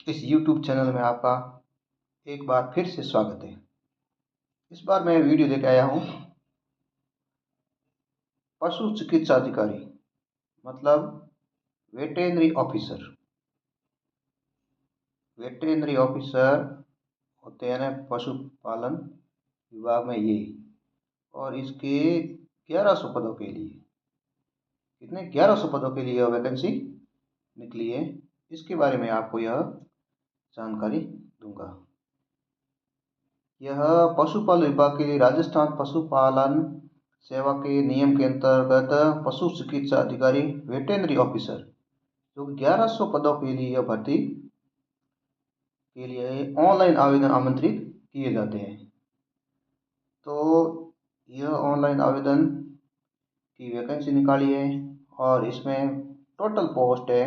इस YouTube channel में आपका एक बार फिर से स्वागत है। इस बार मैं वीडियो लेकर आया हूँ पशु चिकित्सा अधिकारी मतलब वेटेरिनरी ऑफिसर। वेटेरिनरी ऑफिसर होते हैं ना पशुपालन विभाग में ये, और इसके 1100 पदों के लिए, कितने 1100 पदों के लिए वैकेंसी निकली है, इसके बारे में आपको यह जानकारी दूंगा। यह पशुपालन विभाग के लिए राजस्थान पशुपालन सेवा के नियम के अंतर्गत पशु चिकित्सा अधिकारी वेटेरिनरी ऑफिसर जो 1100 पदों के लिए यह भर्ती के लिए ऑनलाइन आवेदन आमंत्रित किए जाते हैं। तो यह ऑनलाइन आवेदन की वैकेंसी निकाली है और इसमें टोटल पोस्ट है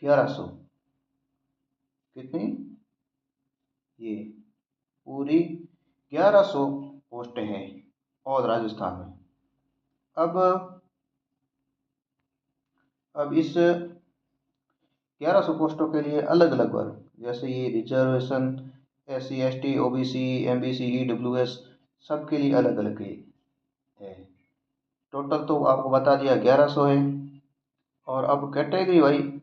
1100। कितनी? ये पूरी 1100 पोस्टें हैं और राजस्थान में। अब इस 1100 पोस्टों के लिए अलग अलग वर्ग, जैसे ये reservation, SC ST OBC MBC EWS, सबके लिए अलग अलग है। टोटल तो आपको बता दिया 1100 है। और अब कैटेगरी वाइज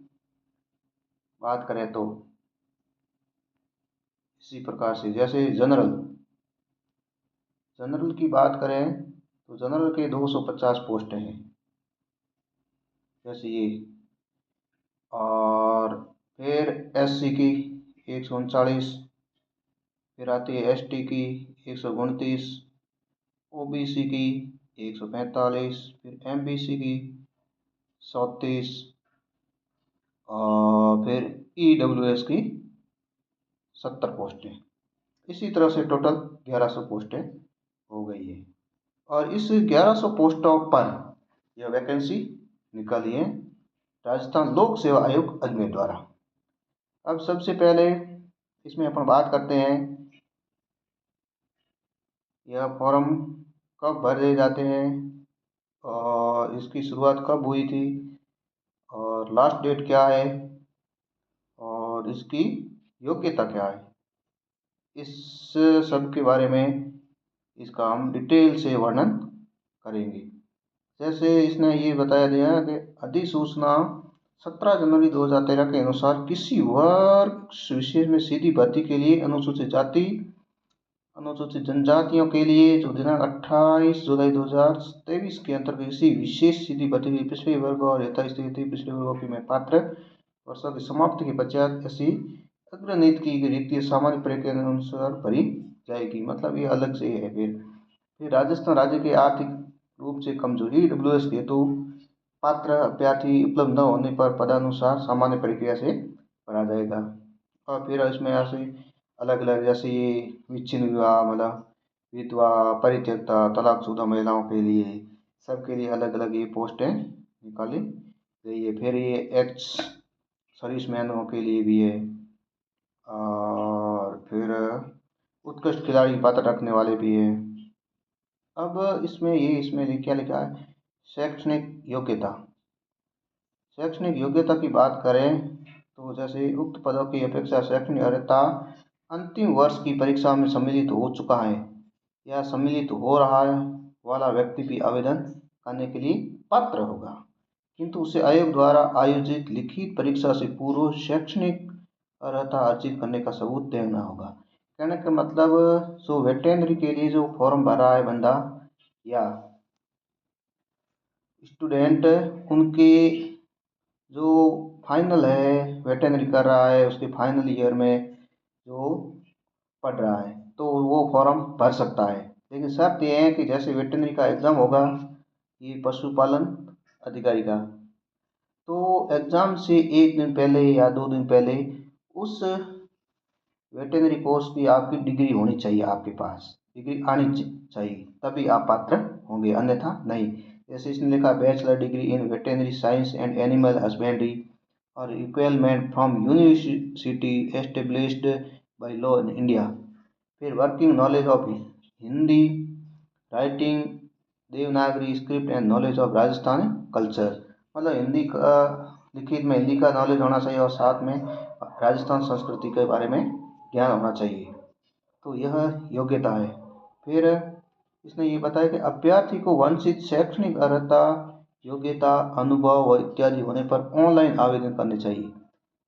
बात करें तो इसी प्रकार से, जैसे जनरल की बात करें तो जनरल के 250 पोस्टें हैं, जैसे ये। और फिर SC की 139, फिर आती है ST की 129, OBC की 145, फिर MBC की 37, और फिर EWS की 70 पोस्टें। इसी तरह से टोटल 1100 पोस्टें हो गई है। और इस 1100 पोस्टों पर यह वैकेंसी निकाली है राजस्थान लोक सेवा आयोग अजमेर द्वारा। अब सबसे पहले इसमें अपन बात करते हैं यह फॉर्म कब भरे जाते हैं और इसकी शुरुआत कब हुई थी और लास्ट डेट क्या है और इसकी योग्यता क्या है, इस सब के बारे में इसका हम डिटेल से वर्णन करेंगे। जैसे इसने ये बताया गया है कि अधिसूचना 17 जनवरी 2013 के अनुसार किसी वर्ग विशेष में सीधी भर्ती के लिए अनुसूचित जाति अनुसूचित जनजातियों के लिए जो दिनांक 28 जुलाई 2023 के अंतर्गत किसी विशेष सीधी भर्ती के लिए पिछले वर्ग और यथास्थिति पिछले वर्गों की में पात्र वर्षों की समाप्ति के पश्चात ऐसी अग्रनीत की गई रिक्ति सामान्य प्रक्रिया के अनुसार भरी जाएगी। मतलब ये अलग से है। फिर राजस्थान राज्य के आर्थिक रूप से कमजोरी EWS हेतु पात्र अभ्यर्थी उपलब्ध न होने पर पदानुसार सामान्य प्रक्रिया से भरा जाएगा। और फिर इसमें ऐसे अलग अलग, जैसे ये विच्छिन्न विवाह मतलब विधवा, परित्यक्ता, तलाकशुदा महिलाओं के लिए, सबके लिए अलग अलग ये पोस्टें निकाली गई है। फिर ये एक्स सर्विसमैनों के लिए भी है, और फिर उत्कृष्ट खिलाड़ी पात्र रखने वाले भी हैं। अब इसमें क्या लिखा है, शैक्षणिक योग्यता। शैक्षणिक योग्यता की बात करें तो जैसे उक्त पदों की अपेक्षा शैक्षणिक अर्हता अंतिम वर्ष की परीक्षा में सम्मिलित हो चुका है या सम्मिलित हो रहा है वाला व्यक्ति भी आवेदन करने के लिए पात्र होगा, किंतु उसे आयोग द्वारा आयोजित लिखित परीक्षा से पूर्व शैक्षणिक अर्हता अर्जित करने का सबूत देना होगा। कहने का मतलब जो वेटेरिनरी के लिए जो फॉर्म भरा है बंदा या स्टूडेंट, उनके जो फाइनल है वेटेरिनरी कर रहा है उसके फाइनल ईयर में जो पढ़ रहा है तो वो फॉर्म भर सकता है। लेकिन शर्त ये है कि जैसे वेटेरिनरी का एग्ज़ाम होगा ये पशुपालन अधिकारी का, तो एग्ज़ाम से एक दिन पहले या 2 दिन पहले उस वेटेरिनरी कोर्स की आपकी डिग्री होनी चाहिए, आपके पास डिग्री आनी चाहिए, तभी आप पात्र होंगे, अन्यथा नहीं। जैसे इसने लिखा bachelor degree in veterinary science and animal husbandry और equivalent from university established by law in India. फिर working knowledge of Hindi writing, Devanagari script and knowledge of Rajasthani culture, मतलब हिंदी का लिखित में हिंदी का नॉलेज होना चाहिए और साथ में राजस्थान संस्कृति के बारे में ज्ञान होना चाहिए। तो यह योग्यता है। फिर इसने ये बताया कि अभ्यर्थी को वांछित शैक्षणिक अर्हता, योग्यता, अनुभव और इत्यादि होने पर ऑनलाइन आवेदन करने चाहिए।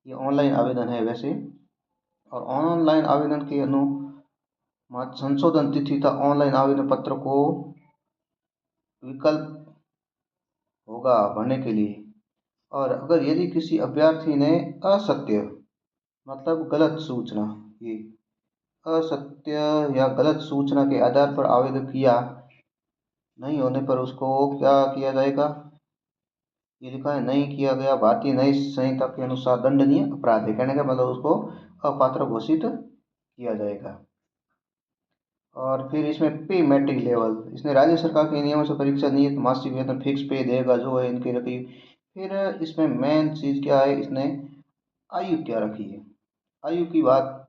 ये ऑनलाइन आवेदन है वैसे, और ऑनलाइन आवेदन के अनुमानित संशोधन तिथि तक ऑनलाइन आवेदन पत्र को विकल्प होगा भरने के लिए। और अगर यदि किसी अभ्यर्थी ने असत्य मतलब गलत सूचना, ये असत्य या गलत सूचना के आधार पर आवेदन किया नहीं होने पर उसको क्या किया जाएगा, ये लिखा है नहीं किया गया भारतीय न्याय संहिता के अनुसार दंडनीय अपराध है। कहने का मतलब उसको अपात्र घोषित किया जाएगा। और फिर इसमें पे मैट्रिक लेवल, इसने राज्य सरकार के नियमों से परीक्षा नियत मासिक वेतन फिक्स पे देगा जो है इनकी रखी। फिर इसमें मेन चीज़ क्या है, इसने आयु क्या रखी है। आयु की बात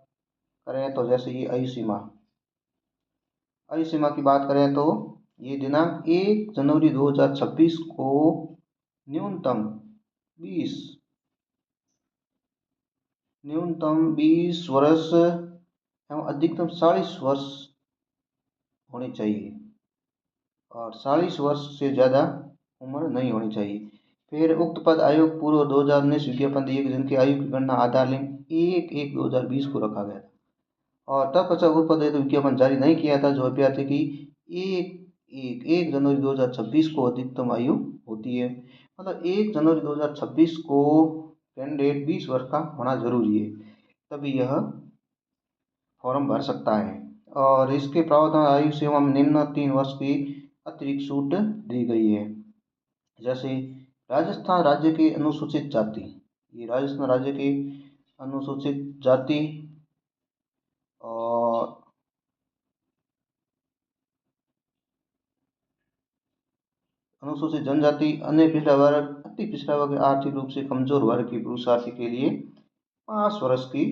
करें तो जैसे ये आयु सीमा की बात करें तो ये दिनांक 1 जनवरी 2026 को न्यूनतम 20 वर्ष एवं अधिकतम 40 वर्ष होनी चाहिए और 40 वर्ष से ज़्यादा उम्र नहीं होनी चाहिए। फिर उक्त पद आयोग पूर्व 2019 विज्ञापन दिए गए जिनकी आयु की गणना आधार लिंक 1/1/2020 को रखा गया था और तब पश्चात उक्त पद हेतु विज्ञापन जारी नहीं किया था जो अभ्यर्थी की 1 जनवरी 2026 को अधिकतम आयु होती है। मतलब 1 जनवरी 2026 को कैंडिडेट 20 वर्ष का होना जरूरी है, तभी यह फॉर्म भर सकता है। और इसके प्रावधान आयु सीमा में निम्न 3 वर्ष की अतिरिक्त छूट दी गई है। जैसे राजस्थान राज्य की अनुसूचित जाति, ये राजस्थान राज्य की अनुसूचित जाति और अनुसूचित जनजाति, अन्य पिछड़ा वर्ग, अति पिछड़ा वर्ग, आर्थिक रूप से कमजोर वर्ग की पुरुषार्थी के लिए 5 वर्ष की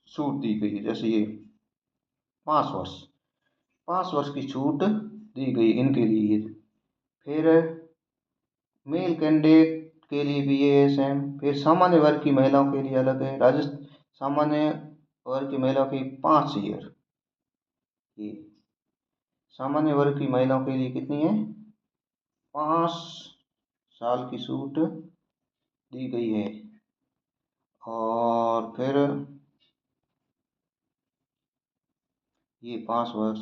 छूट दी गई है। जैसे ये 5 वर्ष की छूट दी गई इनके लिए। फिर मेल कैंडिडेट के लिए भी ये है सेम। फिर सामान्य वर्ग की महिलाओं के लिए अलग है। राजस्थान सामान्य वर्ग की महिलाओं की 5 ईयर, ये सामान्य वर्ग की महिलाओं के लिए कितनी है, 5 साल की छूट दी गई है। और फिर ये 5 वर्ष।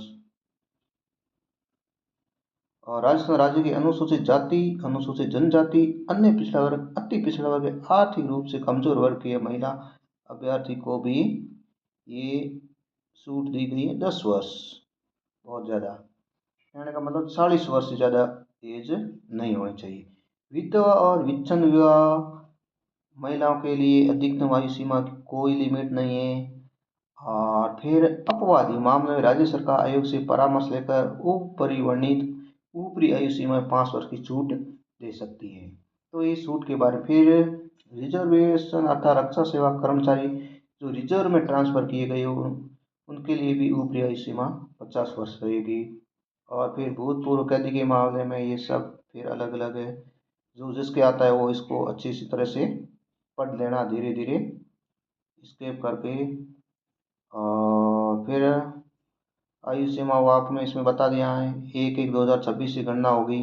और राजस्थान राज्य की अनुसूचित जाति, अनुसूचित जनजाति, अन्य पिछड़ा वर्ग, अति पिछड़ा वर्ग, आर्थिक रूप से कमजोर वर्ग की महिला अभ्यर्थी को भी ये छूट दी गई है 10 वर्ष। बहुत ज़्यादा कहने का मतलब 40 वर्ष से ज़्यादा एज नहीं होनी चाहिए। विधवा और विच्छन विवाह महिलाओं के लिए अधिकतम आयु सीमा की कोई लिमिट नहीं है। और फिर अपवादी मामले में राज्य सरकार आयोग से परामर्श लेकर उपरिवर्णित ऊपरी आयु सीमा में 5 वर्ष की छूट दे सकती है। तो ये छूट के बारे में। फिर रिजर्वेशन अर्थात रक्षा सेवा कर्मचारी जो रिजर्व में ट्रांसफर किए गए हो उनके लिए भी ऊपरी आयु सीमा 50 वर्ष रहेगी। और फिर भूतपूर्व कैदी के मामले में ये सब फिर अलग अलग है। जो जिसके आता है वो इसको अच्छी सी तरह से पढ़ लेना धीरे धीरे स्केप करके। और फिर आयु सीमा वो आपने इसमें बता दिया है, 1/1/2026 से गणना होगी।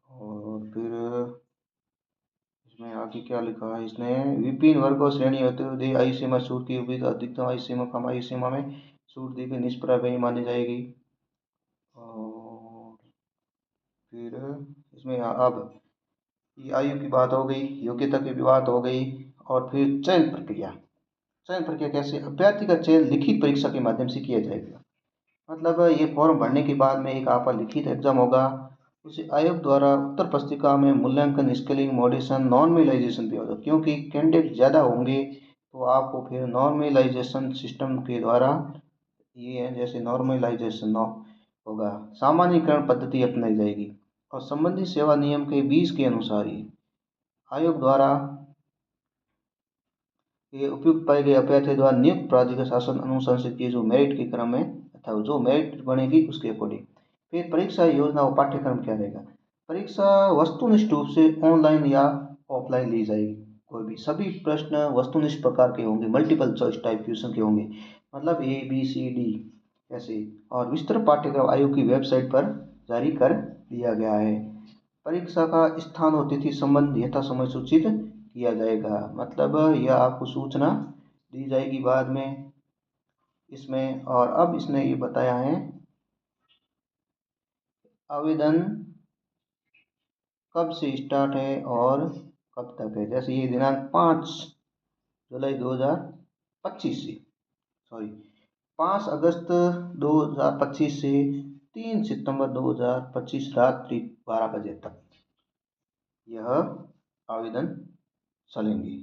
और फिर इसमें आगे क्या लिखा है, इसने विभिन्न वर्गों श्रेणी होते हुए आयु सीमा छूट की हुई अधिकतम आयु सीमा कम आयु सीमा में छूट दी गई निष्प्रभावी मानी जाएगी। और फिर इसमें अब ये आयु की बात हो गई, योग्यता की भी बात हो गई। और फिर चयन प्रक्रिया कैसे, अभ्यर्थी का चयन लिखित परीक्षा के माध्यम से किया जाएगा। मतलब ये फॉर्म भरने के बाद में एक आपका लिखित एग्जाम होगा, उसे आयोग द्वारा उत्तर पुस्तिका में मूल्यांकन, स्केलिंग, मॉड्यूलेशन, नॉर्मलाइजेशन भी होगा। क्योंकि कैंडिडेट ज़्यादा होंगे तो आपको फिर नॉर्मलाइजेशन सिस्टम के द्वारा ये है, जैसे नॉर्मलाइजेशन होगा, सामान्यीकरण पद्धति अपनाई जाएगी और संबंधित सेवा नियम के 20 के अनुसार ही आयोग द्वारा ये उपयुक्त पाए गए अभ्यर्थी द्वारा नियुक्त प्राधिकार शासन अनुशंसित किए जो मेरिट के क्रम में अथवा जो मेरिट बनेगी उसके अकॉर्डिंग। फिर परीक्षा योजना और पाठ्यक्रम क्या रहेगा। परीक्षा वस्तुनिष्ठ रूप से ऑनलाइन या ऑफलाइन ली जाएगी। कोई भी सभी प्रश्न वस्तुनिष्ठ प्रकार के होंगे, मल्टीपल चॉइस टाइप क्वेश्चन के होंगे, मतलब ABCD ऐसे। और विस्तृत पाठ्यक्रम आयोग की वेबसाइट पर जारी कर दिया गया है। परीक्षा का स्थान और तिथि संबंध यथा समय सूचित किया जाएगा, मतलब यह आपको सूचना दी जाएगी बाद में इसमें। और अब इसने ये बताया है आवेदन कब से स्टार्ट है और कब तक है। जैसे ये दिनांक 5 जुलाई 2025 से, सॉरी 5 अगस्त 2025 से 3 सितंबर 2025 रात्रि 12 बजे तक यह आवेदन चलेंगे।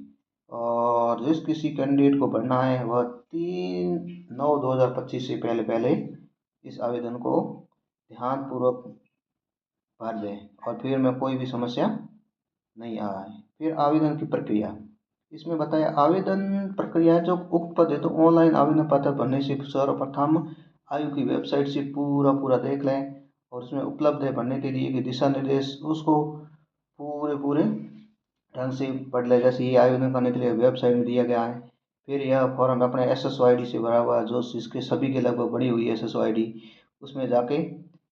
और जिस किसी कैंडिडेट को भरना है वह 3/9/2025 से पहले पहले इस आवेदन को ध्यानपूर्वक भर दें, और फिर में कोई भी समस्या नहीं आए। फिर आवेदन की प्रक्रिया इसमें बताया। आवेदन प्रक्रिया जो उक्त पद है तो ऑनलाइन आवेदन पत्र भरने से सर्वप्रथम आयोग की वेबसाइट से पूरा देख लें, और उसमें उपलब्ध है भरने के लिए कि दिशा निर्देश, उसको पूरे ढंग से पढ़ ले। जैसे ये आवेदन करने के लिए वेबसाइट में दिया गया है। फिर यह फॉर्म अपने SSO ID से भरा हुआ, जो इसके सभी के लगभग बड़ी हुई है SSO ID, उसमें जाके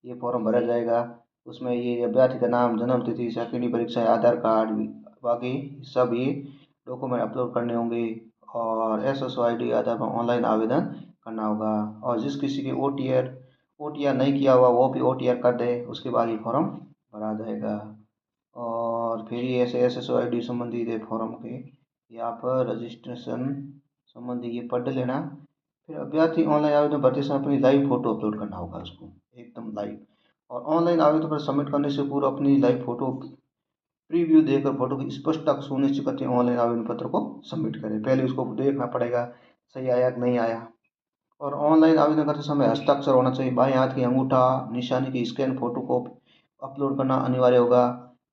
ये फॉर्म भरा जाएगा। उसमें ये अभ्यर्थी का नाम, जन्म तिथि, शैक्षणिक परीक्षा, आधार कार्ड, बाकी सब ये डॉक्यूमेंट अपलोड करने होंगे। और SSO ID आधार पर ऑनलाइन आवेदन करना होगा। और जिस किसी के OTR नहीं किया हुआ वो भी OTR कर दे, उसके बाद ये फॉर्म भरा जाएगा। और फिर ये ऐसे SSO ID संबंधी है फॉर्म के यहाँ पर रजिस्ट्रेशन संबंधी ये पढ़ लेना। फिर अभ्यर्थी ऑनलाइन आवेदन भरते समय अपनी लाइव फोटो अपलोड करना होगा उसको, एकदम लाइव। और ऑनलाइन आवेदन पर सबमिट करने से पूर्व अपनी लाइव फोटो प्रीव्यू देकर फोटो की स्पष्टता सुनिश्चित करते हुए ऑनलाइन आवेदन पत्र को सबमिट करें। पहले उसको देखना पड़ेगा सही आया कि नहीं आया। और ऑनलाइन आवेदन करते समय हस्ताक्षर होना चाहिए। बाएं हाथ की अंगूठा निशानी की स्कैन फोटो को अपलोड करना अनिवार्य होगा।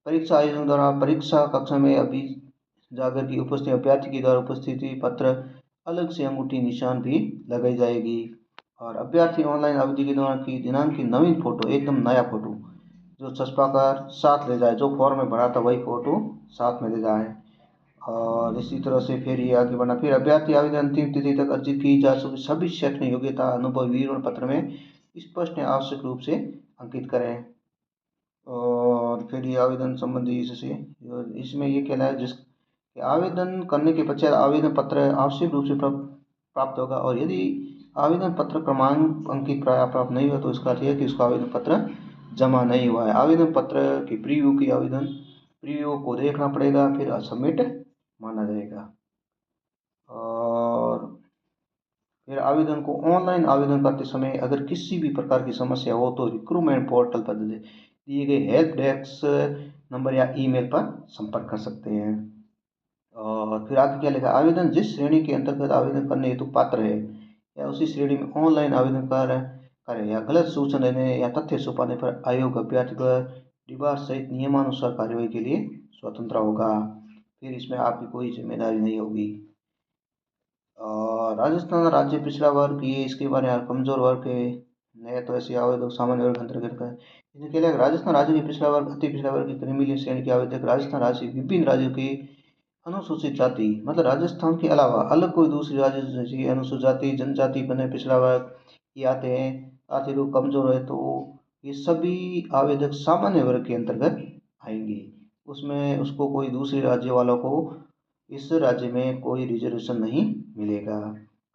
परीक्षा आयोजन द्वारा परीक्षा कक्षा में अभी जाकर की उपस्थिति अभ्यर्थी के द्वारा उपस्थिति पत्र अलग से अंगूठी निशान भी लगाई जाएगी। और अभ्यर्थी ऑनलाइन आवेदन के दौरान की दिनांक की नवीन फोटो, एकदम नया फोटो जो छपा कर साथ ले जाए, जो फॉर्म में भरा था वही फोटो साथ में ले जाए। और इसी तरह से फिर ये आगे बढ़ना। फिर अभ्यर्थी आवेदन अंतिम तिथि तक अर्जित की जा चुकी सभी शैक्षणिक योग्यता अनुभव विवरण पत्र में स्पष्ट एवं आवश्यक रूप से अंकित करें। और फिर ये आवेदन संबंधी इसमें ये कहना है जिस आवेदन करने के पश्चात आवेदन पत्र आवश्यक रूप से प्राप्त होगा। और यदि आवेदन पत्र क्रमांक अंकित प्राप्त नहीं हुआ तो इसका अर्थ है कि उसका आवेदन पत्र जमा नहीं हुआ है। आवेदन पत्र की प्रीव्यू को देखना पड़ेगा, फिर सबमिट माना जाएगा। और फिर आवेदन को ऑनलाइन आवेदन करते समय अगर किसी भी प्रकार की समस्या हो तो रिक्रूटमेंट पोर्टल पर दिए गए हेल्प डेस्क नंबर या ईमेल पर संपर्क कर सकते हैं। और फिर आगे क्या लिखा, आवेदन जिस श्रेणी के अंतर्गत आवेदन करने हेतु पात्र है या उसी श्रेणी में ऑनलाइन आवेदन करें या गलत सूचना देने या तथ्य छुपाने पर आयोग अभ्यर्थी पर डिबार सहित नियमानुसार कार्यवाही के लिए स्वतंत्र होगा। फिर इसमें आपकी कोई जिम्मेदारी नहीं होगी। और राजस्थान राज्य पिछड़ा वर्ग, ये इसके बारे में कमजोर वर्ग है, नए तो ऐसे आवेदक सामान्य वर्ग अंतर्गत है। इसके लिए राजस्थान राज्य के पिछड़ा वर्ग, अति पिछड़ा वर्ग की क्रीमी श्रेणी के आवेदक राजस्थान राज्य विभिन्न राज्यों की अनुसूचित जाति, मतलब राजस्थान के अलावा अलग कोई दूसरी राज्य की अनुसूचित जाति, जनजाति, बने पिछड़ा वर्ग ये आते हैं। आर्थिक रूप कमजोर है तो ये सभी आवेदक सामान्य वर्ग के अंतर्गत आएंगे। उसमें उसको कोई दूसरे राज्य वालों को इस राज्य में कोई रिजर्वेशन नहीं मिलेगा।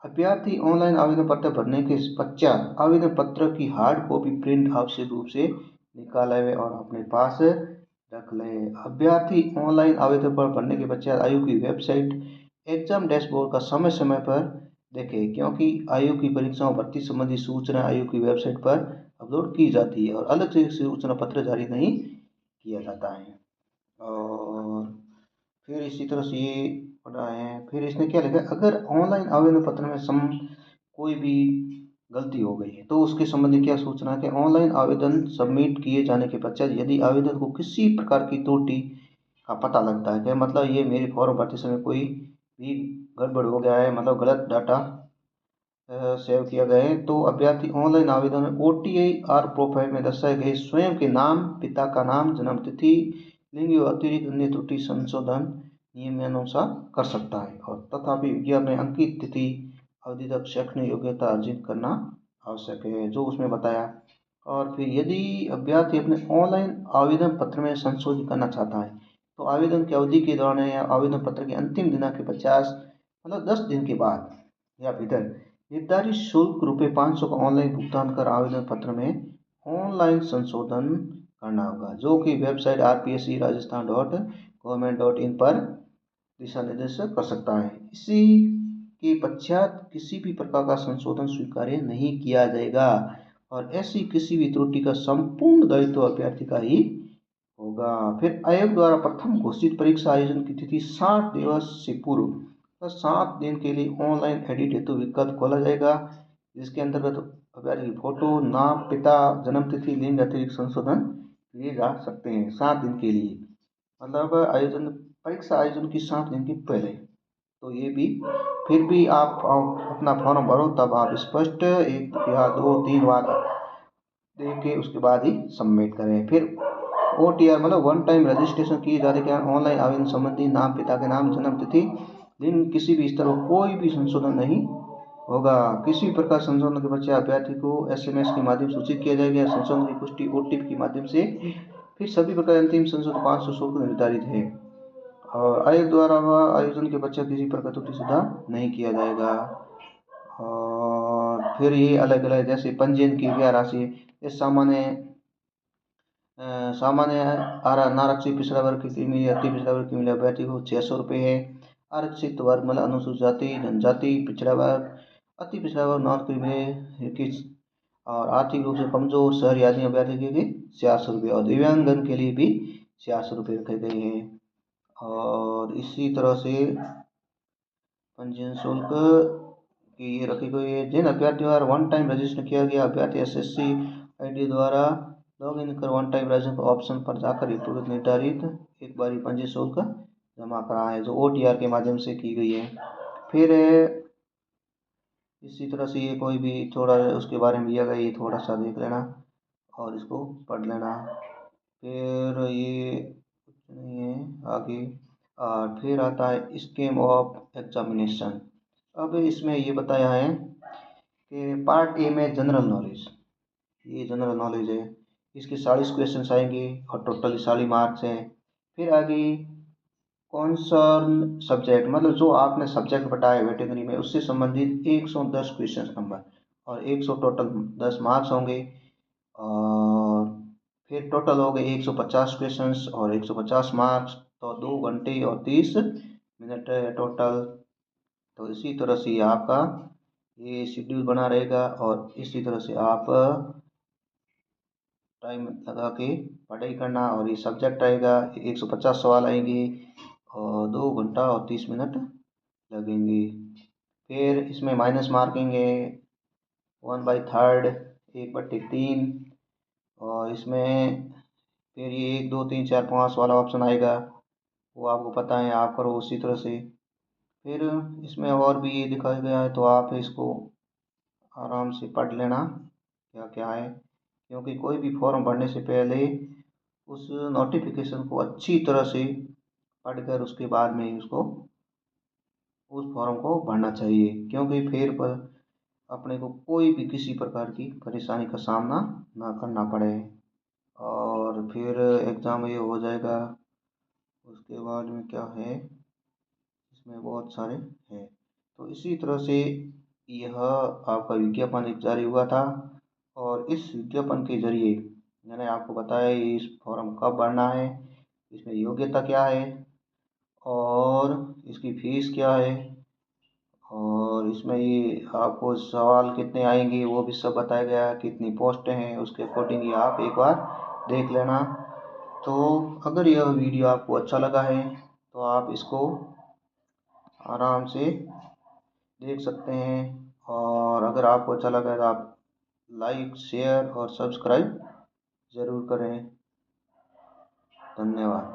अभ्यर्थी ऑनलाइन आवेदन पत्र भरने के पश्चात आवेदन पत्र की हार्ड कॉपी प्रिंट आवश्यक रूप से निकाले और अपने पास रख लें। अभ्यर्थी ऑनलाइन आवेदन पर भरने के पश्चात आयोग की वेबसाइट एग्जाम डैशबोर्ड का समय समय पर देखें, क्योंकि आयोग की परीक्षाओं भर्ती संबंधी सूचना आयोग की वेबसाइट पर अपलोड की जाती है और अलग से सूचना पत्र जारी नहीं किया जाता है। और फिर इसी तरह से ये पढ़ा है। फिर इसने क्या लिखा, अगर ऑनलाइन आवेदन पत्र में कोई भी गलती हो गई है तो उसके संबंधी क्या सूचना है कि ऑनलाइन आवेदन सबमिट किए जाने के पश्चात यदि आवेदन को किसी प्रकार की त्रुटि का पता लगता है कि मतलब ये मेरे फॉर्म भरते समय कोई भी गड़बड़ हो गया है, मतलब गलत डाटा सेव किया गया है, तो अभ्यर्थी ऑनलाइन आवेदन में OTR प्रोफाइल में दर्शाए गए स्वयं के नाम, पिता का नाम, जन्म तिथि लिंग या अतिरिक्त अन्य त्रुटि संशोधन नियमानुसार कर सकता है। और तथापि विज्ञापन में अंकित तिथि अवधि तक शैक्षणिक योग्यता अर्जित करना आवश्यक है, जो उसमें बताया। और फिर यदि अभ्यर्थी अपने ऑनलाइन आवेदन पत्र में संशोधित करना चाहता है तो आवेदन की अवधि के दौरान या आवेदन पत्र के अंतिम दिनांक के 50 मतलब 10 दिन के बाद या भीतर निर्धारित शुल्क ₹500 का ऑनलाइन भुगतान कर आवेदन पत्र में ऑनलाइन संशोधन करना होगा, जो कि वेबसाइट rpsc.rajasthan.government.in पर दिशा निर्देश कर सकता है। इसी के पश्चात किसी भी प्रकार का संशोधन स्वीकार्य नहीं किया जाएगा और ऐसी किसी भी त्रुटि का संपूर्ण दायित्व अभ्यर्थी का ही होगा। फिर आयोग द्वारा प्रथम घोषित परीक्षा आयोजन की तिथि 60 दिवस से पूर्व 7 दिन के लिए ऑनलाइन एडिट हेतु विकल्प खोला जाएगा, जिसके अंतर्गत अभ्यर्थी की फोटो, नाम, पिता, जन्म तिथि, लिंग अतिरिक्त संशोधन किए जा सकते हैं 7 दिन के लिए। मतलब आयोजन परीक्षा आयोजन की 7 दिन के पहले। तो ये भी फिर भी आप अपना फॉर्म भरो, तब आप स्पष्ट 1 या 2 3 बार देख के उसके बाद ही सबमिट करें। फिर OTR मतलब वन टाइम रजिस्ट्रेशन किए जाने के ऑनलाइन आवेदन संबंधी नाम, पिता के नाम, जन्म तिथि, लिंग किसी भी स्तर पर कोई भी संशोधन नहीं होगा। किसी प्रकार संशोधन के पश्चात अभ्यर्थी को SMS के माध्यम से सूचित किया जाएगा। संशोधन की पुष्टि OTP के माध्यम से। फिर सभी प्रकार अंतिम संशोधन 500 शुल्क निर्धारित है और आयोग द्वारा आयोजन के पश्चात किसी प्रकार त्रुटि सुधार नहीं किया जाएगा। और फिर ये अलग अलग जैसे पंजीयन की क्या राशि ये सामान्य आरक्षित पिछड़ा वर्ग की मिले अति पिछड़ा वर्ग की मिले अभ्यर्थी को 600 रुपये है। आरक्षित वर्ग मतलब अनुसूचित जाति, जनजाति, पिछड़ा वर्ग, अति पिछड़ा वर्ग, नॉन क्रीमी और आर्थिक रूप से कमजोर शहरी आदमी अभ्यर्थी के लिए 400 रुपये और दिव्यांगजन के लिए भी 400 रुपये रखे गए हैं। और इसी तरह से पंजीयन शुल्क की ये रखी गई है। जिन अभ्यर्थियों द्वारा वन टाइम रजिस्टर किया गया अभ्यर्थी SSC ID द्वारा लॉग इन कर वन टाइम रजिस्टर ऑप्शन पर जाकर ही पूर्व निर्धारित एक बारी पंजीयन शुल्क जमा करा है, जो OTR के माध्यम से की गई है। फिर इसी तरह से ये कोई भी थोड़ा उसके बारे में दिया गया ये थोड़ा सा देख लेना और इसको पढ़ लेना। फिर ये कुछ नहीं है आगे। और फिर आता है स्कीम ऑफ एग्जामिनेशन। अब इसमें ये बताया है कि पार्ट A में जनरल नॉलेज, ये जनरल नॉलेज है, इसके 40 क्वेश्चन आएंगे और टोटल 40 मार्क्स हैं। फिर आगे कॉन्सर्न सब्जेक्ट मतलब जो आपने सब्जेक्ट बताया कैटेगरी में उससे संबंधित 110 क्वेश्चन नंबर और 100 टोटल 10 मार्क्स होंगे। और फिर टोटल हो गए 150 क्वेश्चंस और 150 मार्क्स, तो 2 घंटे और 30 मिनट टोटल। तो इसी तरह से आपका ये शेड्यूल बना रहेगा और इसी तरह से आप टाइम लगा के पढ़ाई करना। और ये सब्जेक्ट रहेगा 150 सवाल आएंगे और 2 घंटा और 30 मिनट लगेंगे। फिर इसमें माइनस मार्किंग है 1/3 1/3 और इसमें फिर ये 1 2 3 4 5 वाला ऑप्शन आएगा, वो आपको पता है आप करो उसी तरह से। फिर इसमें और भी ये दिखाया गया है तो आप इसको आराम से पढ़ लेना क्या क्या है, क्योंकि कोई भी फॉर्म भरने से पहले उस नोटिफिकेशन को अच्छी तरह से पढ़कर उसके बाद में उसको उस फॉर्म को भरना चाहिए, क्योंकि फिर पर अपने को कोई भी किसी प्रकार की परेशानी का सामना ना करना पड़े। और फिर एग्ज़ाम ये हो जाएगा। उसके बाद में क्या है इसमें बहुत सारे हैं। तो इसी तरह से यह आपका विज्ञापन एक जारी हुआ था और इस विज्ञापन के जरिए मैंने आपको बताया इस फॉर्म कब भरना है, इसमें योग्यता क्या है और इसकी फीस क्या है और इसमें ये आपको सवाल कितने आएंगे वो भी सब बताया गया है, कितनी पोस्टें हैं उसके अकॉर्डिंग ये आप एक बार देख लेना। तो अगर यह वीडियो आपको अच्छा लगा है तो आप इसको आराम से देख सकते हैं और अगर आपको अच्छा लगा तो आप लाइक शेयर और सब्सक्राइब ज़रूर करें। धन्यवाद।